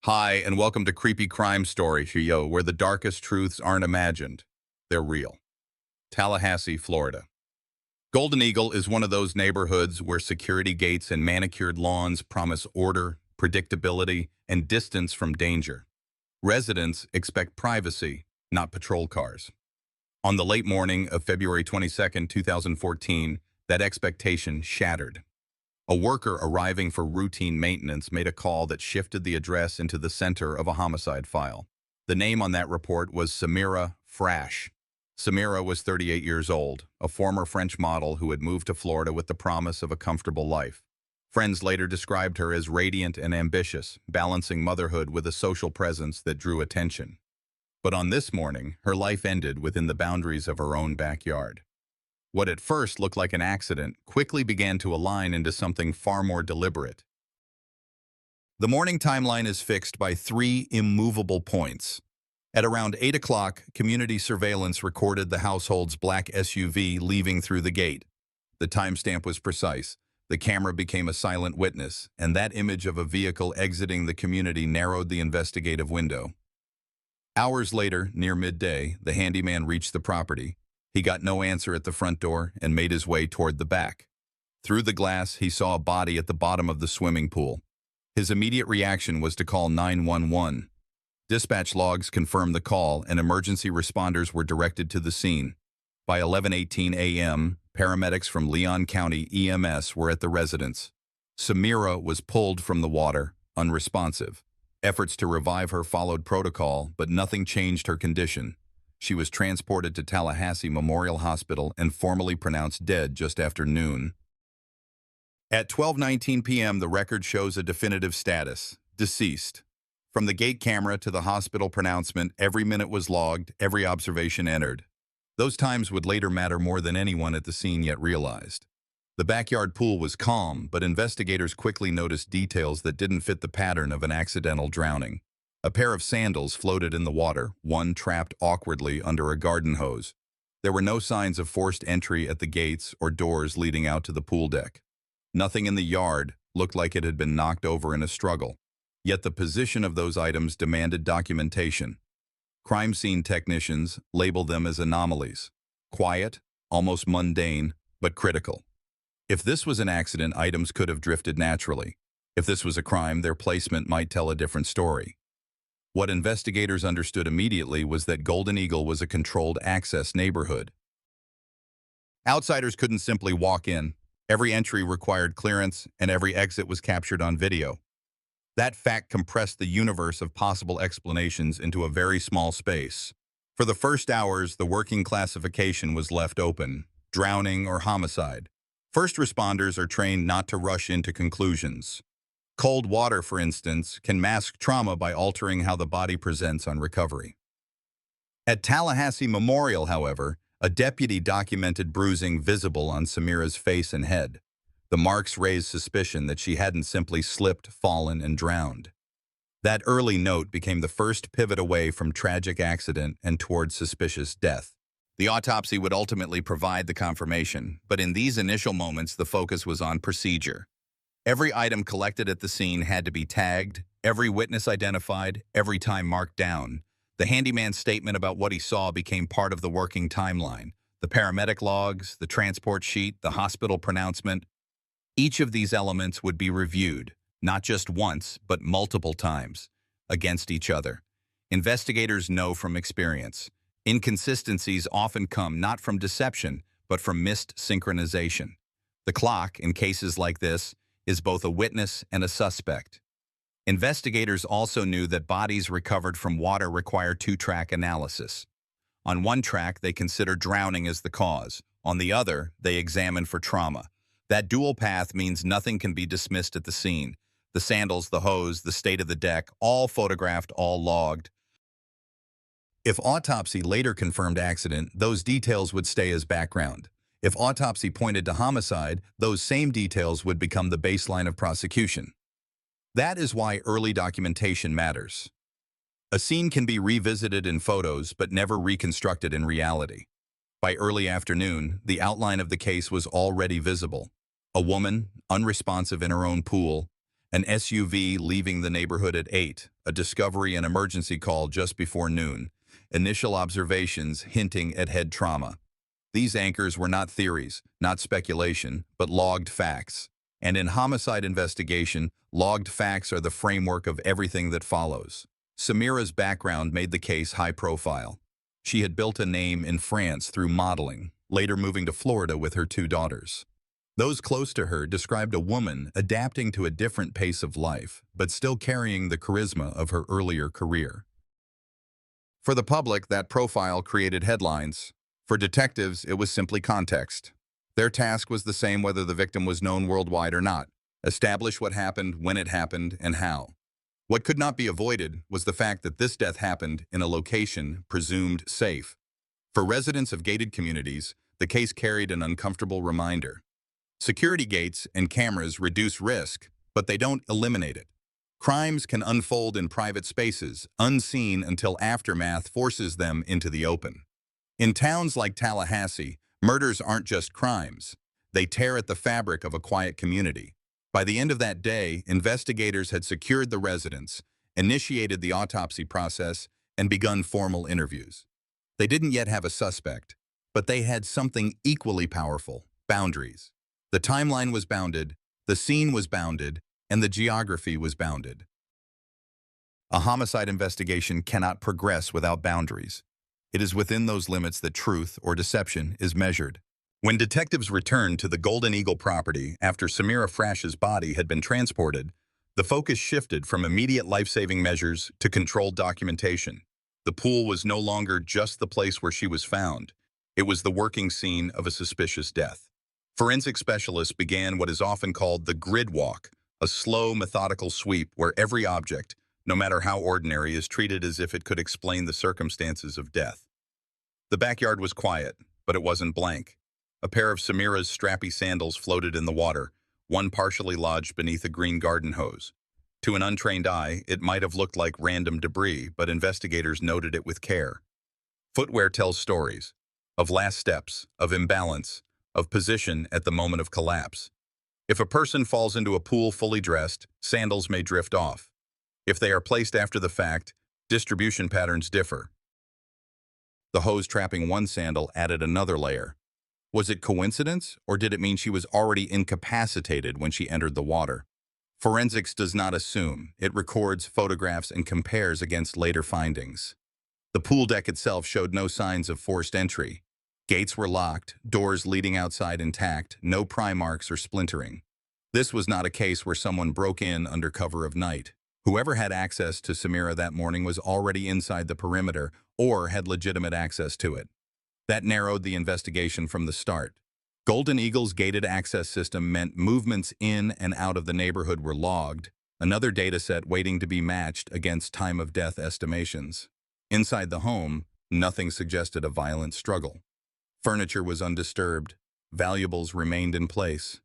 Hi, and welcome to Creepy Crime Story, where the darkest truths aren't imagined. They're real. Tallahassee, Florida. Golden Eagle is one of those neighborhoods where security gates and manicured lawns promise order, predictability, and distance from danger. Residents expect privacy, not patrol cars. On the late morning of February 22nd, 2014, that expectation shattered. A worker arriving for routine maintenance made a call that shifted the address into the center of a homicide file. The name on that report was Samira Frash. Samira was 38 years old, a former French model who had moved to Florida with the promise of a comfortable life. Friends later described her as radiant and ambitious, balancing motherhood with a social presence that drew attention. But on this morning, her life ended within the boundaries of her own backyard. What at first looked like an accident quickly began to align into something far more deliberate. The morning timeline is fixed by three immovable points. At around 8 o'clock, community surveillance recorded the household's black SUV leaving through the gate. The timestamp was precise. The camera became a silent witness, and that image of a vehicle exiting the community narrowed the investigative window. Hours later, near midday, the handyman reached the property. He got no answer at the front door and made his way toward the back. Through the glass, he saw a body at the bottom of the swimming pool. His immediate reaction was to call 911. Dispatch logs confirmed the call, and emergency responders were directed to the scene. By 11:18 a.m., paramedics from Leon County EMS were at the residence. Samira was pulled from the water, unresponsive. Efforts to revive her followed protocol, but nothing changed her condition. She was transported to Tallahassee Memorial Hospital and formally pronounced dead just after noon. At 12:19 p.m., the record shows a definitive status: deceased. From the gate camera to the hospital pronouncement, every minute was logged, every observation entered. Those times would later matter more than anyone at the scene yet realized. The backyard pool was calm, but investigators quickly noticed details that didn't fit the pattern of an accidental drowning. A pair of sandals floated in the water, one trapped awkwardly under a garden hose. There were no signs of forced entry at the gates or doors leading out to the pool deck. Nothing in the yard looked like it had been knocked over in a struggle. Yet the position of those items demanded documentation. Crime scene technicians labeled them as anomalies. Quiet, almost mundane, but critical. If this was an accident, items could have drifted naturally. If this was a crime, their placement might tell a different story. What investigators understood immediately was that Golden Eagle was a controlled access neighborhood. Outsiders couldn't simply walk in. Every entry required clearance, and every exit was captured on video. That fact compressed the universe of possible explanations into a very small space. For the first hours, the working classification was left open: drowning or homicide. First responders are trained not to rush into conclusions. Cold water, for instance, can mask trauma by altering how the body presents on recovery. At Tallahassee Memorial, however, a deputy documented bruising visible on Samira's face and head. The marks raised suspicion that she hadn't simply slipped, fallen, and drowned. That early note became the first pivot away from tragic accident and toward suspicious death. The autopsy would ultimately provide the confirmation, but in these initial moments, the focus was on procedure. Every item collected at the scene had to be tagged, every witness identified, every time marked down. The handyman's statement about what he saw became part of the working timeline. The paramedic logs, the transport sheet, the hospital pronouncement. Each of these elements would be reviewed, not just once, but multiple times, against each other. Investigators know from experience. Inconsistencies often come not from deception, but from missed synchronization. The clock, in cases like this, is both a witness and a suspect. Investigators also knew that bodies recovered from water require two-track analysis. On one track, they consider drowning as the cause. On the other, they examine for trauma. That dual path means nothing can be dismissed at the scene. The sandals, the hose, the state of the deck, all photographed, all logged. If autopsy later confirmed accident, those details would stay as background. If autopsy pointed to homicide, those same details would become the baseline of prosecution. That is why early documentation matters. A scene can be revisited in photos, but never reconstructed in reality. By early afternoon, the outline of the case was already visible. A woman, unresponsive in her own pool, An SUV leaving the neighborhood at 8, a discovery and emergency call just before noon, initial observations hinting at head trauma. These anchors were not theories, not speculation, but logged facts. And in homicide investigation, logged facts are the framework of everything that follows. Samira's background made the case high profile. She had built a name in France through modeling, later moving to Florida with her 2 daughters. Those close to her described a woman adapting to a different pace of life, but still carrying the charisma of her earlier career. For the public, that profile created headlines. For detectives, it was simply context. Their task was the same whether the victim was known worldwide or not: establish what happened, when it happened, and how. What could not be avoided was the fact that this death happened in a location presumed safe. For residents of gated communities, the case carried an uncomfortable reminder. Security gates and cameras reduce risk, but they don't eliminate it. Crimes can unfold in private spaces, unseen until aftermath forces them into the open. In towns like Tallahassee, murders aren't just crimes. They tear at the fabric of a quiet community. By the end of that day, investigators had secured the residence, initiated the autopsy process, and begun formal interviews. They didn't yet have a suspect, but they had something equally powerful: boundaries. The timeline was bounded, the scene was bounded, and the geography was bounded. A homicide investigation cannot progress without boundaries. It is within those limits that truth or deception is measured. When detectives returned to the Golden Eagle property after Samira Frash's body had been transported, the focus shifted from immediate life-saving measures to controlled documentation. The pool was no longer just the place where she was found. It was the working scene of a suspicious death. Forensic specialists began what is often called the grid walk, a slow, methodical sweep where every object, no matter how ordinary, is treated as if it could explain the circumstances of death. The backyard was quiet, but it wasn't blank. A pair of Samira's strappy sandals floated in the water, one partially lodged beneath a green garden hose. To an untrained eye, it might have looked like random debris, but investigators noted it with care. Footwear tells stories of last steps, of imbalance, of position at the moment of collapse. If a person falls into a pool fully dressed, sandals may drift off. If they are placed after the fact, distribution patterns differ. The hose trapping one sandal added another layer. Was it coincidence, or did it mean she was already incapacitated when she entered the water? Forensics does not assume. It records, photographs, and compares against later findings. The pool deck itself showed no signs of forced entry. Gates were locked, doors leading outside intact, no pry marks or splintering. This was not a case where someone broke in under cover of night. Whoever had access to Samira that morning was already inside the perimeter or had legitimate access to it. That narrowed the investigation from the start. Golden Eagle's gated access system meant movements in and out of the neighborhood were logged, another dataset waiting to be matched against time-of-death estimations. Inside the home, nothing suggested a violent struggle. Furniture was undisturbed. Valuables remained in place.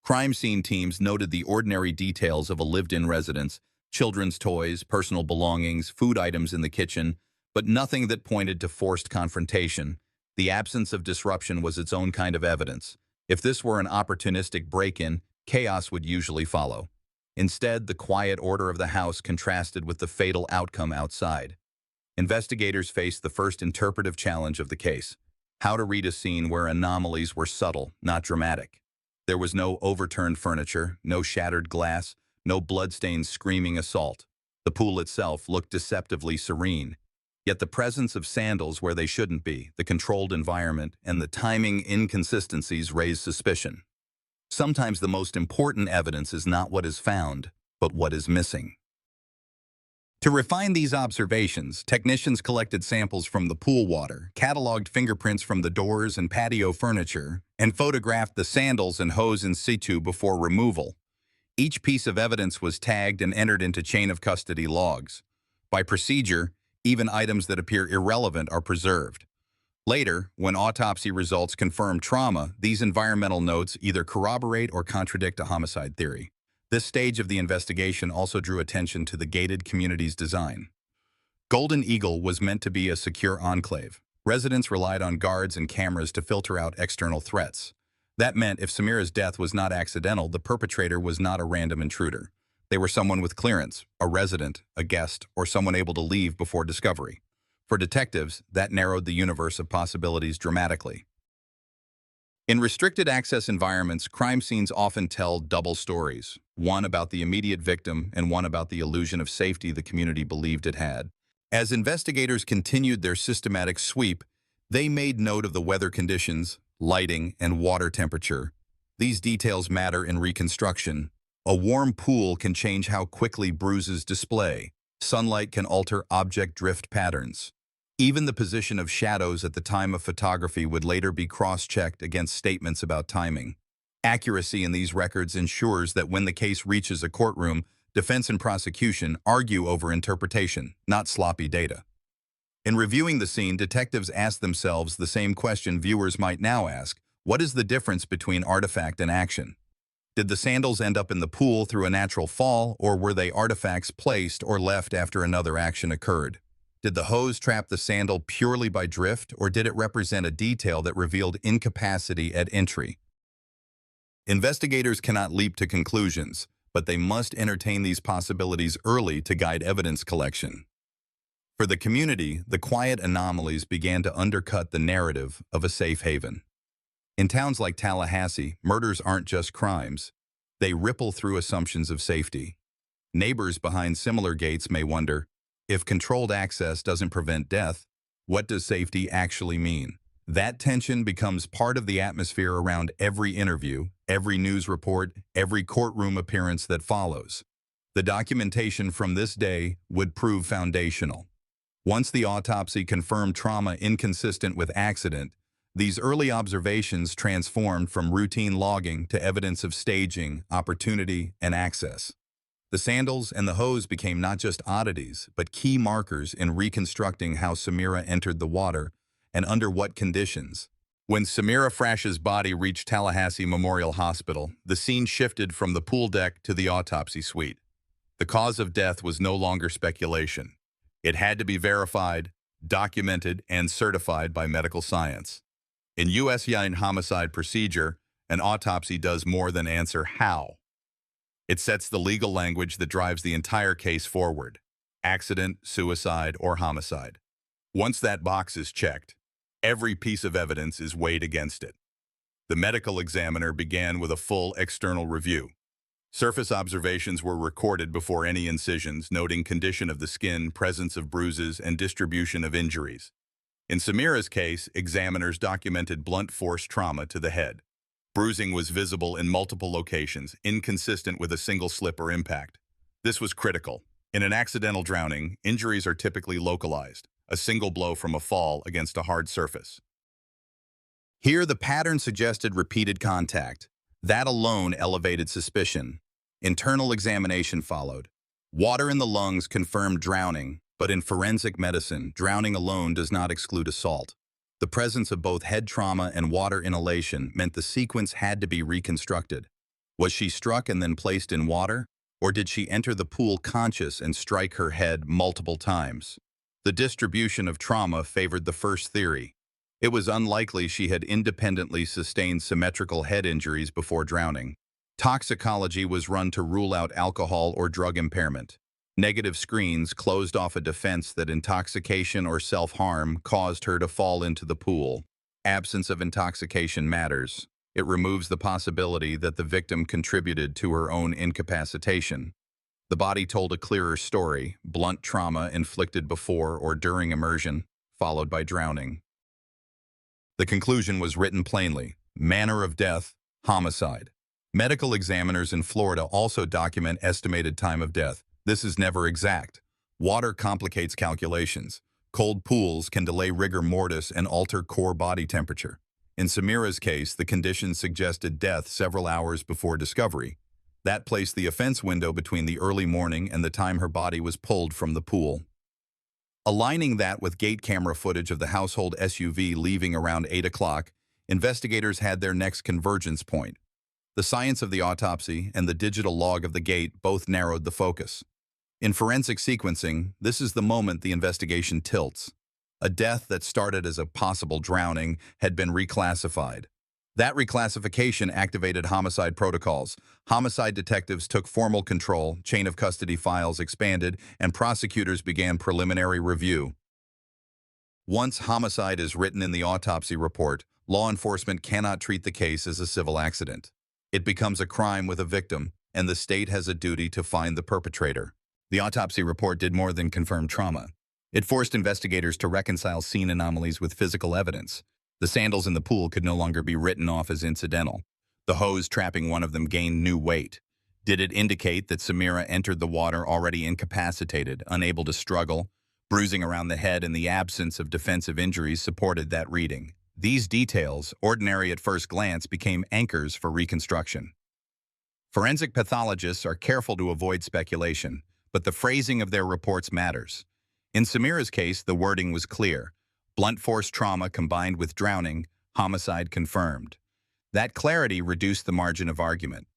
Crime scene teams noted the ordinary details of a lived-in residence: children's toys, personal belongings, food items in the kitchen, but nothing that pointed to forced confrontation. The absence of disruption was its own kind of evidence. If this were an opportunistic break-in, chaos would usually follow. Instead, the quiet order of the house contrasted with the fatal outcome outside. Investigators faced the first interpretive challenge of the case: how to read a scene where anomalies were subtle, not dramatic. There was no overturned furniture, no shattered glass, no bloodstains screaming assault. The pool itself looked deceptively serene. Yet the presence of sandals where they shouldn't be, the controlled environment, and the timing inconsistencies raised suspicion. Sometimes the most important evidence is not what is found, but what is missing. To refine these observations, technicians collected samples from the pool water, cataloged fingerprints from the doors and patio furniture, and photographed the sandals and hose in situ before removal. Each piece of evidence was tagged and entered into chain of custody logs. By procedure, even items that appear irrelevant are preserved. Later, when autopsy results confirm trauma, these environmental notes either corroborate or contradict a homicide theory. This stage of the investigation also drew attention to the gated community's design. Golden Eagle was meant to be a secure enclave. Residents relied on guards and cameras to filter out external threats. That meant if Samira's death was not accidental, the perpetrator was not a random intruder. They were someone with clearance, a resident, a guest, or someone able to leave before discovery. For detectives, that narrowed the universe of possibilities dramatically. In restricted access environments, crime scenes often tell double stories, one about the immediate victim and one about the illusion of safety the community believed it had. As investigators continued their systematic sweep, they made note of the weather conditions, lighting, and water temperature. These details matter in reconstruction. A warm pool can change how quickly bruises display. Sunlight can alter object drift patterns. Even the position of shadows at the time of photography would later be cross-checked against statements about timing. Accuracy in these records ensures that when the case reaches a courtroom, defense and prosecution argue over interpretation, not sloppy data. In reviewing the scene, detectives ask themselves the same question viewers might now ask: what is the difference between artifact and action? Did the sandals end up in the pool through a natural fall, or were they artifacts placed or left after another action occurred? Did the hose trap the sandal purely by drift, or did it represent a detail that revealed incapacity at entry? Investigators cannot leap to conclusions, but they must entertain these possibilities early to guide evidence collection. For the community, the quiet anomalies began to undercut the narrative of a safe haven. In towns like Tallahassee, murders aren't just crimes. They ripple through assumptions of safety. Neighbors behind similar gates may wonder, if controlled access doesn't prevent death, what does safety actually mean? That tension becomes part of the atmosphere around every interview, every news report, every courtroom appearance that follows. The documentation from this day would prove foundational. Once the autopsy confirmed trauma inconsistent with accident, these early observations transformed from routine logging to evidence of staging, opportunity, and access. The sandals and the hose became not just oddities, but key markers in reconstructing how Samira entered the water and under what conditions. When Samira Frash's body reached Tallahassee Memorial Hospital, the scene shifted from the pool deck to the autopsy suite. The cause of death was no longer speculation. It had to be verified, documented, and certified by medical science. In U.S. homicide procedure, an autopsy does more than answer how. It sets the legal language that drives the entire case forward: accident, suicide, or homicide. Once that box is checked, every piece of evidence is weighed against it. The medical examiner began with a full external review. Surface observations were recorded before any incisions, noting condition of the skin, presence of bruises, and distribution of injuries. In Samira's case, examiners documented blunt force trauma to the head. Bruising was visible in multiple locations, inconsistent with a single slip or impact. This was critical. In an accidental drowning, injuries are typically localized, a single blow from a fall against a hard surface. Here, the pattern suggested repeated contact. That alone elevated suspicion. Internal examination followed. Water in the lungs confirmed drowning, but in forensic medicine, drowning alone does not exclude assault. The presence of both head trauma and water inhalation meant the sequence had to be reconstructed. Was she struck and then placed in water, or did she enter the pool conscious and strike her head multiple times? The distribution of trauma favored the first theory. It was unlikely she had independently sustained symmetrical head injuries before drowning. Toxicology was run to rule out alcohol or drug impairment. Negative screens closed off a defense that intoxication or self-harm caused her to fall into the pool. Absence of intoxication matters. It removes the possibility that the victim contributed to her own incapacitation. The body told a clearer story: blunt trauma inflicted before or during immersion, followed by drowning. The conclusion was written plainly: manner of death, homicide. Medical examiners in Florida also document estimated time of death. This is never exact. Water complicates calculations. Cold pools can delay rigor mortis and alter core body temperature. In Samira's case, the conditions suggested death several hours before discovery. That placed the offense window between the early morning and the time her body was pulled from the pool. Aligning that with gate camera footage of the household SUV leaving around 8 o'clock, investigators had their next convergence point. The science of the autopsy and the digital log of the gate both narrowed the focus. In forensic sequencing, this is the moment the investigation tilts. A death that started as a possible drowning had been reclassified. That reclassification activated homicide protocols. Homicide detectives took formal control, chain of custody files expanded, and prosecutors began preliminary review. Once homicide is written in the autopsy report, law enforcement cannot treat the case as a civil accident. It becomes a crime with a victim, and the state has a duty to find the perpetrator. The autopsy report did more than confirm trauma. It forced investigators to reconcile scene anomalies with physical evidence. The sandals in the pool could no longer be written off as incidental. The hose trapping one of them gained new weight. Did it indicate that Samira entered the water already incapacitated, unable to struggle? Bruising around the head and the absence of defensive injuries supported that reading. These details, ordinary at first glance, became anchors for reconstruction. Forensic pathologists are careful to avoid speculation, but the phrasing of their reports matters. In Samira's case, the wording was clear. Blunt force trauma combined with drowning, homicide confirmed. That clarity reduced the margin of argument.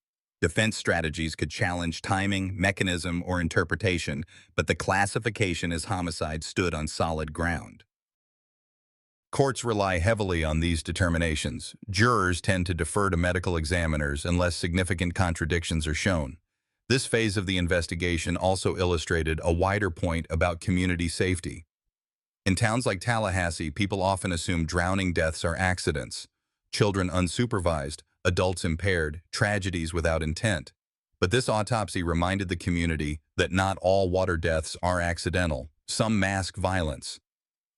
Defense strategies could challenge timing, mechanism, or interpretation, but the classification as homicide stood on solid ground. Courts rely heavily on these determinations. Jurors tend to defer to medical examiners unless significant contradictions are shown. This phase of the investigation also illustrated a wider point about community safety. In towns like Tallahassee, people often assume drowning deaths are accidents. Children unsupervised, adults impaired, tragedies without intent. But this autopsy reminded the community that not all water deaths are accidental. Some mask violence.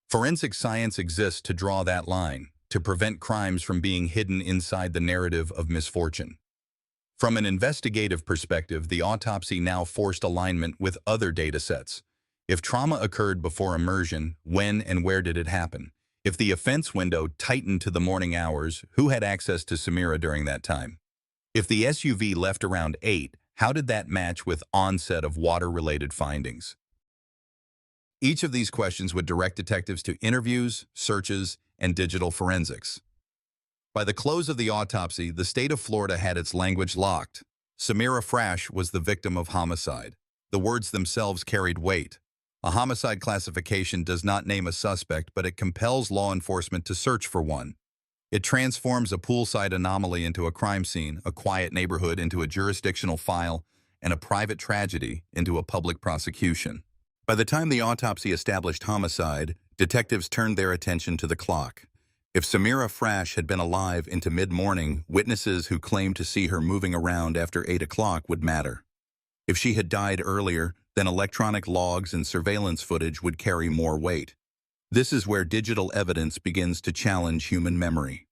Forensic science exists to draw that line, to prevent crimes from being hidden inside the narrative of misfortune. From an investigative perspective, the autopsy now forced alignment with other data sets. If trauma occurred before immersion, when and where did it happen? If the offense window tightened to the morning hours, who had access to Samira during that time? If the SUV left around 8, how did that match with onset of water-related findings? Each of these questions would direct detectives to interviews, searches, and digital forensics. By the close of the autopsy, the state of Florida had its language locked. Samira Frash was the victim of homicide. The words themselves carried weight. A homicide classification does not name a suspect, but it compels law enforcement to search for one. It transforms a poolside anomaly into a crime scene, a quiet neighborhood into a jurisdictional file, and a private tragedy into a public prosecution. By the time the autopsy established homicide, detectives turned their attention to the clock. If Samira Frash had been alive into mid-morning, witnesses who claimed to see her moving around after 8 o'clock would matter. If she had died earlier, then electronic logs and surveillance footage would carry more weight. This is where digital evidence begins to challenge human memory.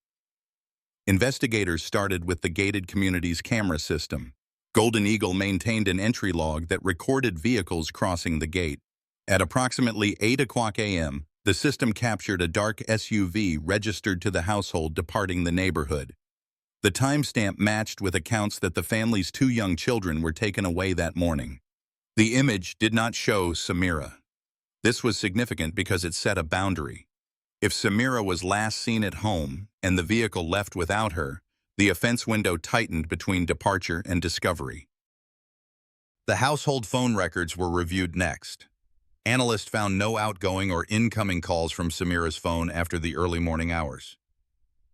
Investigators started with the gated community's camera system. Golden Eagle maintained an entry log that recorded vehicles crossing the gate. At approximately 8 o'clock a.m., the system captured a dark SUV registered to the household departing the neighborhood. The timestamp matched with accounts that the family's 2 young children were taken away that morning. The image did not show Samira. This was significant because it set a boundary. If Samira was last seen at home and the vehicle left without her, the offense window tightened between departure and discovery. The household phone records were reviewed next. Analysts found no outgoing or incoming calls from Samira's phone after the early morning hours.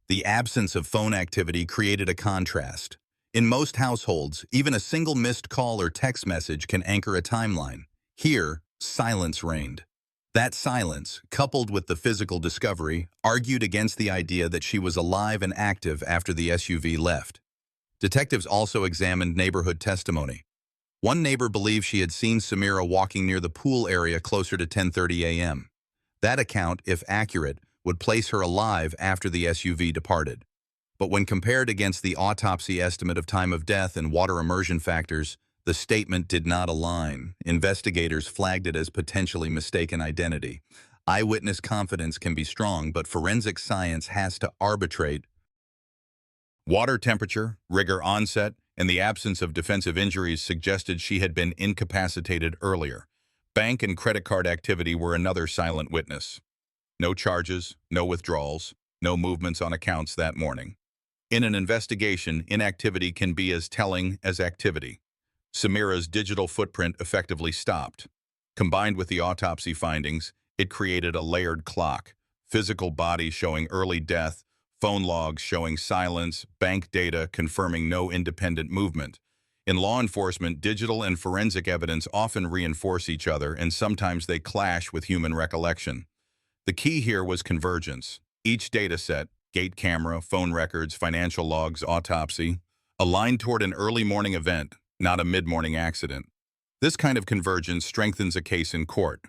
The absence of phone activity created a contrast. In most households, even a single missed call or text message can anchor a timeline. Here, silence reigned. That silence, coupled with the physical discovery, argued against the idea that she was alive and active after the SUV left. Detectives also examined neighborhood testimony. One neighbor believed she had seen Samira walking near the pool area closer to 10:30 a.m. That account, if accurate, would place her alive after the SUV departed. But when compared against the autopsy estimate of time of death and water immersion factors, the statement did not align. Investigators flagged it as potentially mistaken identity. Eyewitness confidence can be strong, but forensic science has to arbitrate. Water temperature, rigor onset, and the absence of defensive injuries suggested she had been incapacitated earlier. Bank and credit card activity were another silent witness. No charges, no withdrawals, no movements on accounts that morning. In an investigation, inactivity can be as telling as activity. Samira's digital footprint effectively stopped. Combined with the autopsy findings, it created a layered clock: physical body showing early death, phone logs showing silence, bank data confirming no independent movement. In law enforcement, digital and forensic evidence often reinforce each other, and sometimes they clash with human recollection. The key here was convergence. Each dataset, gate camera, phone records, financial logs, autopsy, aligned toward an early morning event, not a mid-morning accident. This kind of convergence strengthens a case in court.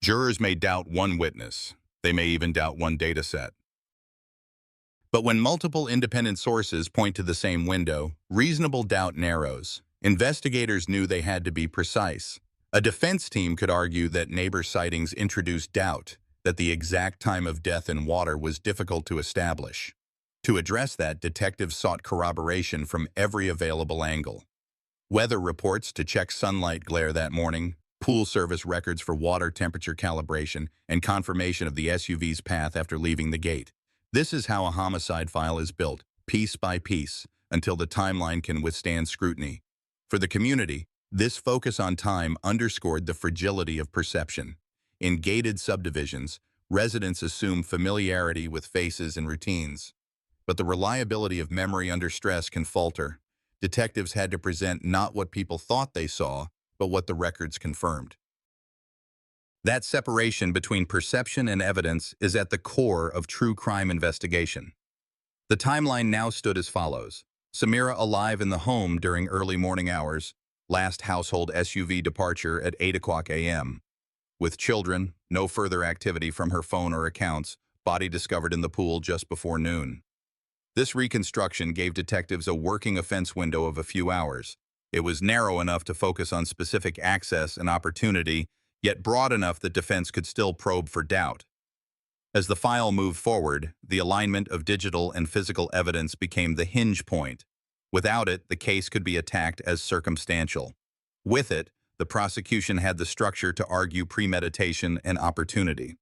Jurors may doubt one witness. They may even doubt one dataset. But when multiple independent sources point to the same window, reasonable doubt narrows. Investigators knew they had to be precise. A defense team could argue that neighbor sightings introduced doubt, that the exact time of death and water was difficult to establish. To address that, detectives sought corroboration from every available angle. Weather reports to check sunlight glare that morning, pool service records for water temperature calibration, and confirmation of the SUV's path after leaving the gate. This is how a homicide file is built, piece by piece, until the timeline can withstand scrutiny. For the community, this focus on time underscored the fragility of perception. In gated subdivisions, residents assume familiarity with faces and routines. But the reliability of memory under stress can falter. Detectives had to present not what people thought they saw, but what the records confirmed. That separation between perception and evidence is at the core of true crime investigation. The timeline now stood as follows. Samira alive in the home during early morning hours, last household SUV departure at 8 o'clock a.m. With children, no further activity from her phone or accounts, body discovered in the pool just before noon. This reconstruction gave detectives a working offense window of a few hours. It was narrow enough to focus on specific access and opportunity, yet broad enough that defense could still probe for doubt. As the file moved forward, the alignment of digital and physical evidence became the hinge point. Without it, the case could be attacked as circumstantial. With it, the prosecution had the structure to argue premeditation and opportunity.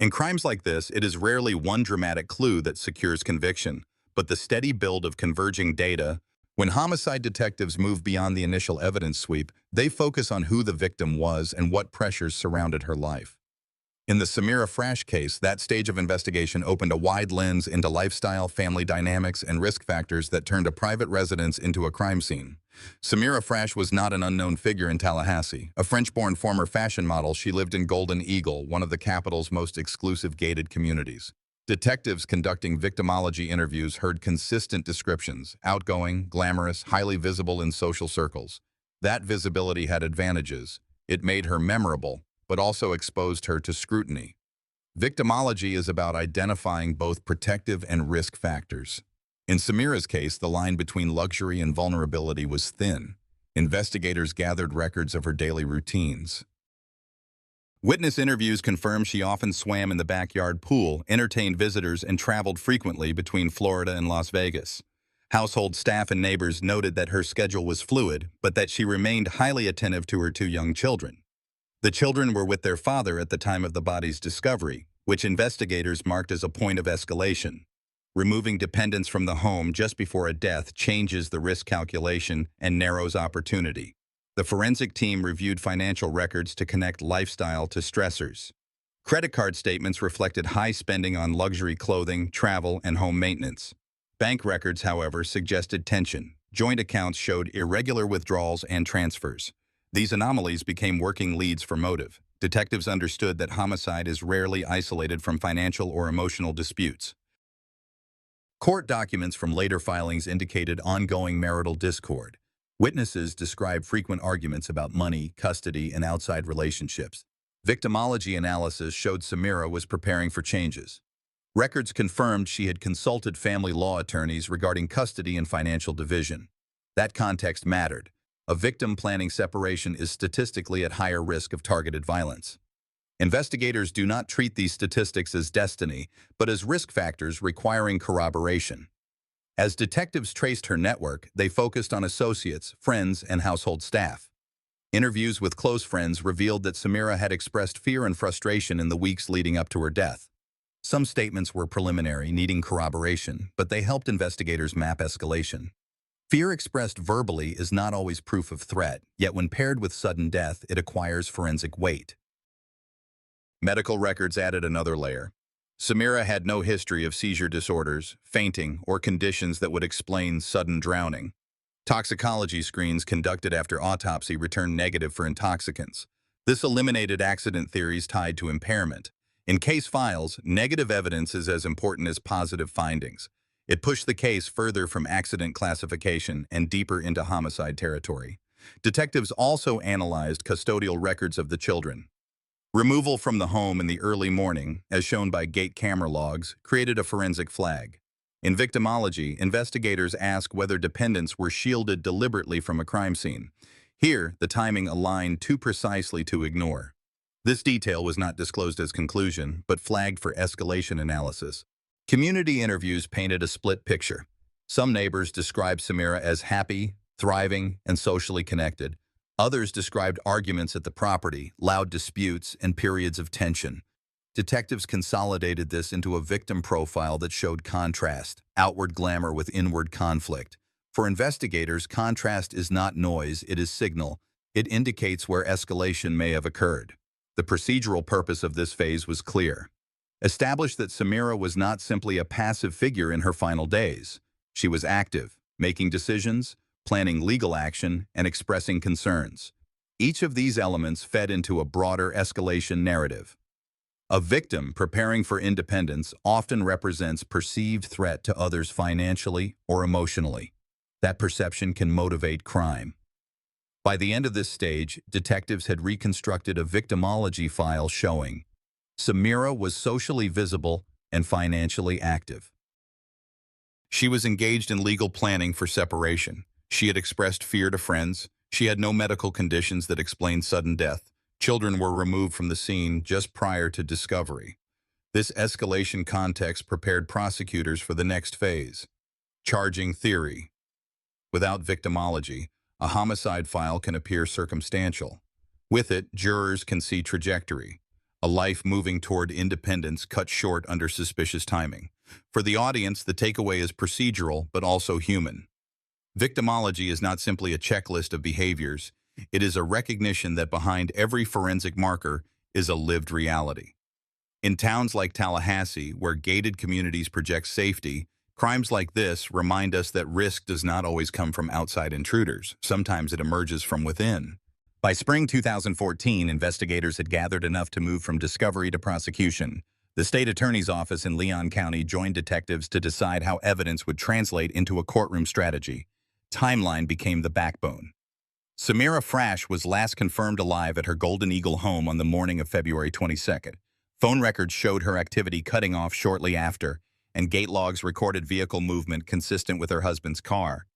In crimes like this, it is rarely one dramatic clue that secures conviction, but the steady build of converging data. When homicide detectives move beyond the initial evidence sweep, they focus on who the victim was and what pressures surrounded her life. In the Samira Frash case, that stage of investigation opened a wide lens into lifestyle, family dynamics, and risk factors that turned a private residence into a crime scene. Samira Frash was not an unknown figure in Tallahassee. A French-born former fashion model, she lived in Golden Eagle, one of the capital's most exclusive gated communities. Detectives conducting victimology interviews heard consistent descriptions: outgoing, glamorous, highly visible in social circles. That visibility had advantages. It made her memorable, but also exposed her to scrutiny. Victimology is about identifying both protective and risk factors. In Samira's case, the line between luxury and vulnerability was thin. Investigators gathered records of her daily routines. Witness interviews confirmed she often swam in the backyard pool, entertained visitors, and traveled frequently between Florida and Las Vegas. Household staff and neighbors noted that her schedule was fluid, but that she remained highly attentive to her two young children. The children were with their father at the time of the body's discovery, which investigators marked as a point of escalation. Removing dependence from the home just before a death changes the risk calculation and narrows opportunity. The forensic team reviewed financial records to connect lifestyle to stressors. Credit card statements reflected high spending on luxury clothing, travel, and home maintenance. Bank records, however, suggested tension. Joint accounts showed irregular withdrawals and transfers. These anomalies became working leads for motive. Detectives understood that homicide is rarely isolated from financial or emotional disputes. Court documents from later filings indicated ongoing marital discord. Witnesses described frequent arguments about money, custody, and outside relationships. Victimology analysis showed Samira was preparing for changes. Records confirmed she had consulted family law attorneys regarding custody and financial division. That context mattered. A victim planning separation is statistically at higher risk of targeted violence. Investigators do not treat these statistics as destiny, but as risk factors requiring corroboration. As detectives traced her network, they focused on associates, friends, and household staff. Interviews with close friends revealed that Samira had expressed fear and frustration in the weeks leading up to her death. Some statements were preliminary, needing corroboration, but they helped investigators map escalation. Fear expressed verbally is not always proof of threat, yet when paired with sudden death, it acquires forensic weight. Medical records added another layer. Samira had no history of seizure disorders, fainting, or conditions that would explain sudden drowning. Toxicology screens conducted after autopsy returned negative for intoxicants. This eliminated accident theories tied to impairment. In case files, negative evidence is as important as positive findings. It pushed the case further from accident classification and deeper into homicide territory. Detectives also analyzed custodial records of the children. Removal from the home in the early morning, as shown by gate camera logs, created a forensic flag. In victimology, investigators ask whether dependents were shielded deliberately from a crime scene. Here, the timing aligned too precisely to ignore. This detail was not disclosed as conclusion, but flagged for escalation analysis. Community interviews painted a split picture. Some neighbors described Samira as happy, thriving, and socially connected. Others described arguments at the property, loud disputes, and periods of tension. Detectives consolidated this into a victim profile that showed contrast, outward glamour with inward conflict. For investigators, contrast is not noise, it is signal. It indicates where escalation may have occurred. The procedural purpose of this phase was clear. Establish that Samira was not simply a passive figure in her final days. She was active, making decisions, planning legal action, and expressing concerns. Each of these elements fed into a broader escalation narrative. A victim preparing for independence often represents perceived threat to others financially or emotionally. That perception can motivate crime. By the end of this stage, detectives had reconstructed a victimology file showing Samira was socially visible and financially active. She was engaged in legal planning for separation. She had expressed fear to friends. She had no medical conditions that explained sudden death. Children were removed from the scene just prior to discovery. This escalation context prepared prosecutors for the next phase. Charging theory. Without victimology, a homicide file can appear circumstantial. With it, jurors can see trajectory. A life moving toward independence cut short under suspicious timing. For the audience, the takeaway is procedural, but also human. Victimology is not simply a checklist of behaviors. It is a recognition that behind every forensic marker is a lived reality. In towns like Tallahassee, where gated communities project safety, crimes like this remind us that risk does not always come from outside intruders. Sometimes it emerges from within. By spring 2014, investigators had gathered enough to move from discovery to prosecution. The state attorney's office in Leon County joined detectives to decide how evidence would translate into a courtroom strategy. Timeline became the backbone. Samira Frash was last confirmed alive at her Golden Eagle home on the morning of February 22nd. Phone records showed her activity cutting off shortly after, and gate logs recorded vehicle movement consistent with her husband's car.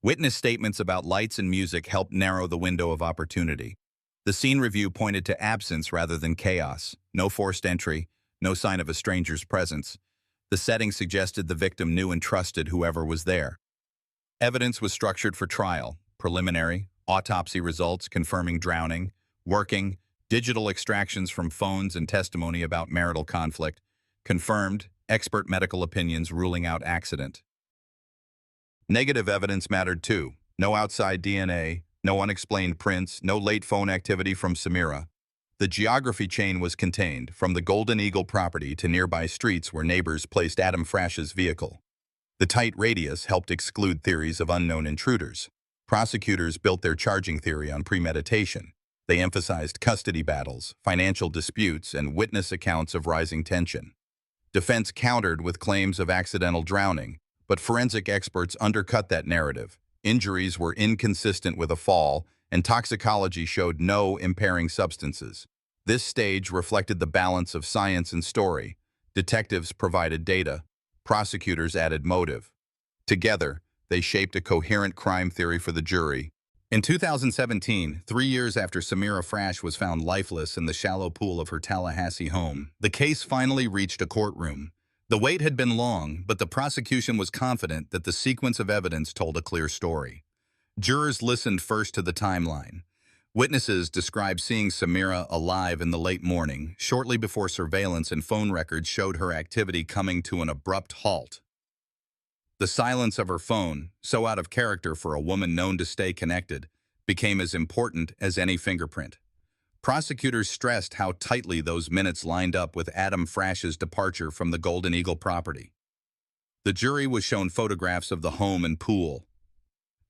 Witness statements about lights and music helped narrow the window of opportunity. The scene review pointed to absence rather than chaos. No forced entry, no sign of a stranger's presence. The setting suggested the victim knew and trusted whoever was there. Evidence was structured for trial: preliminary, autopsy results confirming drowning, working, digital extractions from phones and testimony about marital conflict, confirmed, expert medical opinions ruling out accident. Negative evidence mattered too. No outside DNA, no unexplained prints, no late phone activity from Samira. The geography chain was contained, from the Golden Eagle property to nearby streets where neighbors placed Adam Frash's vehicle. The tight radius helped exclude theories of unknown intruders. Prosecutors built their charging theory on premeditation. They emphasized custody battles, financial disputes, and witness accounts of rising tension. Defense countered with claims of accidental drowning, but forensic experts undercut that narrative. Injuries were inconsistent with a fall, and toxicology showed no impairing substances. This stage reflected the balance of science and story. Detectives provided data. Prosecutors added motive. Together, they shaped a coherent crime theory for the jury. In 2017, 3 years after Samira Frash was found lifeless in the shallow pool of her Tallahassee home, the case finally reached a courtroom. The wait had been long, but the prosecution was confident that the sequence of evidence told a clear story. Jurors listened first to the timeline. Witnesses described seeing Samira alive in the late morning, shortly before surveillance and phone records showed her activity coming to an abrupt halt. The silence of her phone, so out of character for a woman known to stay connected, became as important as any fingerprint. Prosecutors stressed how tightly those minutes lined up with Adam Frash's departure from the Golden Eagle property. The jury was shown photographs of the home and pool.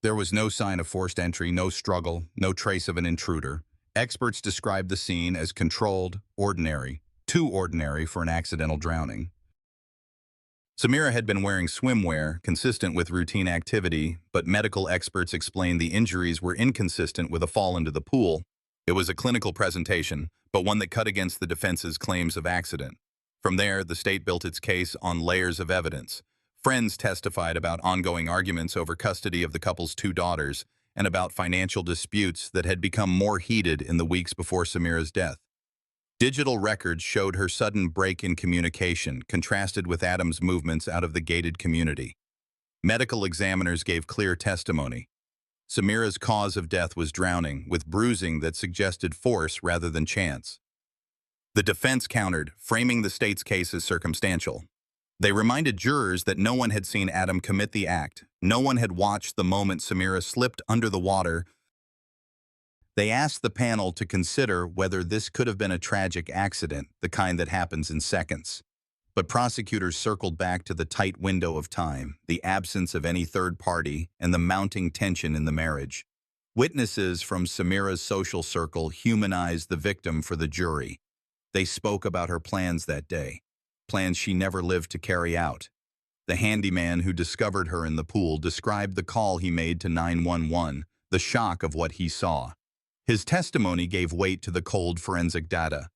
There was no sign of forced entry, no struggle, no trace of an intruder. Experts described the scene as controlled, ordinary, too ordinary for an accidental drowning. Samira had been wearing swimwear, consistent with routine activity, but medical experts explained the injuries were inconsistent with a fall into the pool. It was a clinical presentation, but one that cut against the defense's claims of accident. From there, the state built its case on layers of evidence. Friends testified about ongoing arguments over custody of the couple's two daughters and about financial disputes that had become more heated in the weeks before Samira's death. Digital records showed her sudden break in communication, contrasted with Adam's movements out of the gated community. Medical examiners gave clear testimony. Samira's cause of death was drowning, with bruising that suggested force rather than chance. The defense countered, framing the state's case as circumstantial. They reminded jurors that no one had seen Adam commit the act. No one had watched the moment Samira slipped under the water. They asked the panel to consider whether this could have been a tragic accident, the kind that happens in seconds. But prosecutors circled back to the tight window of time, the absence of any third party, and the mounting tension in the marriage. Witnesses from Samira's social circle humanized the victim for the jury. They spoke about her plans that day, plans she never lived to carry out. The handyman who discovered her in the pool described the call he made to 911, the shock of what he saw. His testimony gave weight to the cold forensic data.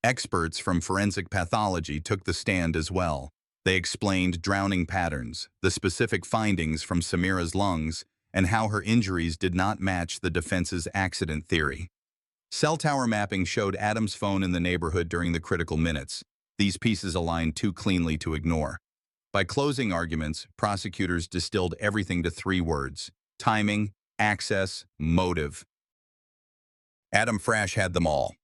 Experts from forensic pathology took the stand as well. They explained drowning patterns, the specific findings from Samira's lungs, and how her injuries did not match the defense's accident theory. Cell tower mapping showed Adam's phone in the neighborhood during the critical minutes. These pieces aligned too cleanly to ignore. By closing arguments, prosecutors distilled everything to 3 words: timing, access, motive. Adam Frash had them all.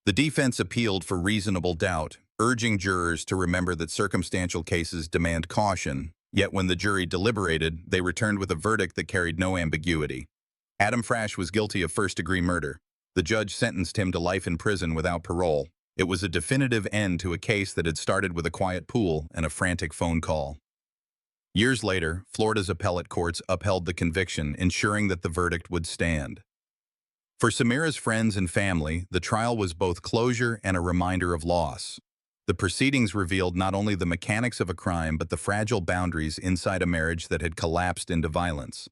The defense appealed for reasonable doubt, urging jurors to remember that circumstantial cases demand caution, yet when the jury deliberated, they returned with a verdict that carried no ambiguity. Adam Frash was guilty of first-degree murder. The judge sentenced him to life in prison without parole. It was a definitive end to a case that had started with a quiet pool and a frantic phone call. Years later, Florida's appellate courts upheld the conviction, ensuring that the verdict would stand. For Samira's friends and family, the trial was both closure and a reminder of loss. The proceedings revealed not only the mechanics of a crime but the fragile boundaries inside a marriage that had collapsed into violence.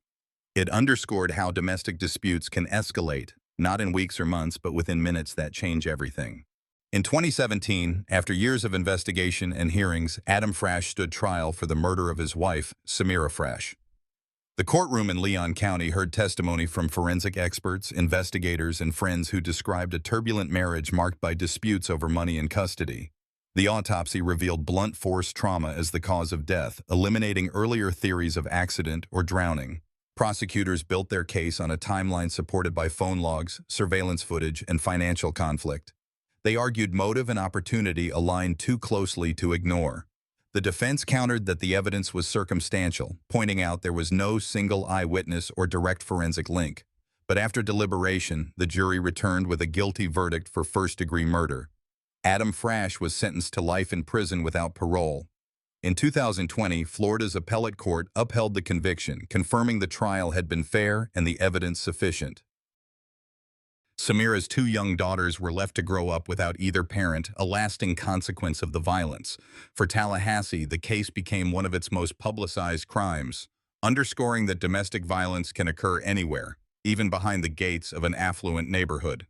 It underscored how domestic disputes can escalate, not in weeks or months but within minutes that change everything. In 2017, after years of investigation and hearings, Adam Frash stood trial for the murder of his wife, Samira Frash. The courtroom in Leon County heard testimony from forensic experts, investigators, and friends who described a turbulent marriage marked by disputes over money and custody. The autopsy revealed blunt force trauma as the cause of death, eliminating earlier theories of accident or drowning. Prosecutors built their case on a timeline supported by phone logs, surveillance footage, and financial conflict. They argued motive and opportunity aligned too closely to ignore. The defense countered that the evidence was circumstantial, pointing out there was no single eyewitness or direct forensic link. But after deliberation, the jury returned with a guilty verdict for first-degree murder. Adam Frash was sentenced to life in prison without parole. In 2020, Florida's appellate court upheld the conviction, confirming the trial had been fair and the evidence sufficient. Samira's 2 young daughters were left to grow up without either parent, a lasting consequence of the violence. For Tallahassee, the case became one of its most publicized crimes, underscoring that domestic violence can occur anywhere, even behind the gates of an affluent neighborhood.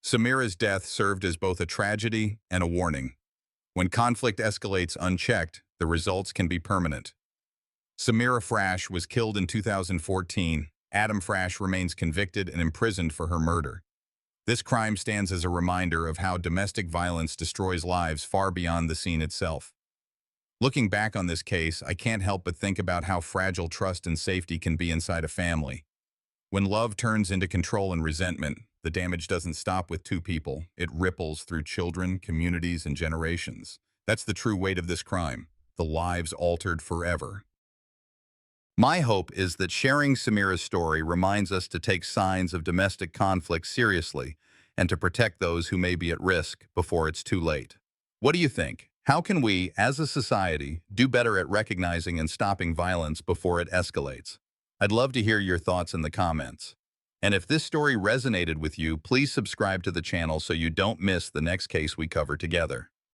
Samira's death served as both a tragedy and a warning. When conflict escalates unchecked, the results can be permanent. Samira Frash was killed in 2014. Adam Frash remains convicted and imprisoned for her murder. This crime stands as a reminder of how domestic violence destroys lives far beyond the scene itself. Looking back on this case, I can't help but think about how fragile trust and safety can be inside a family. When love turns into control and resentment, the damage doesn't stop with 2 people. It ripples through children, communities, and generations. That's the true weight of this crime, the lives altered forever. My hope is that sharing Samira's story reminds us to take signs of domestic conflict seriously and to protect those who may be at risk before it's too late. What do you think? How can we, as a society, do better at recognizing and stopping violence before it escalates? I'd love to hear your thoughts in the comments. And if this story resonated with you, please subscribe to the channel so you don't miss the next case we cover together.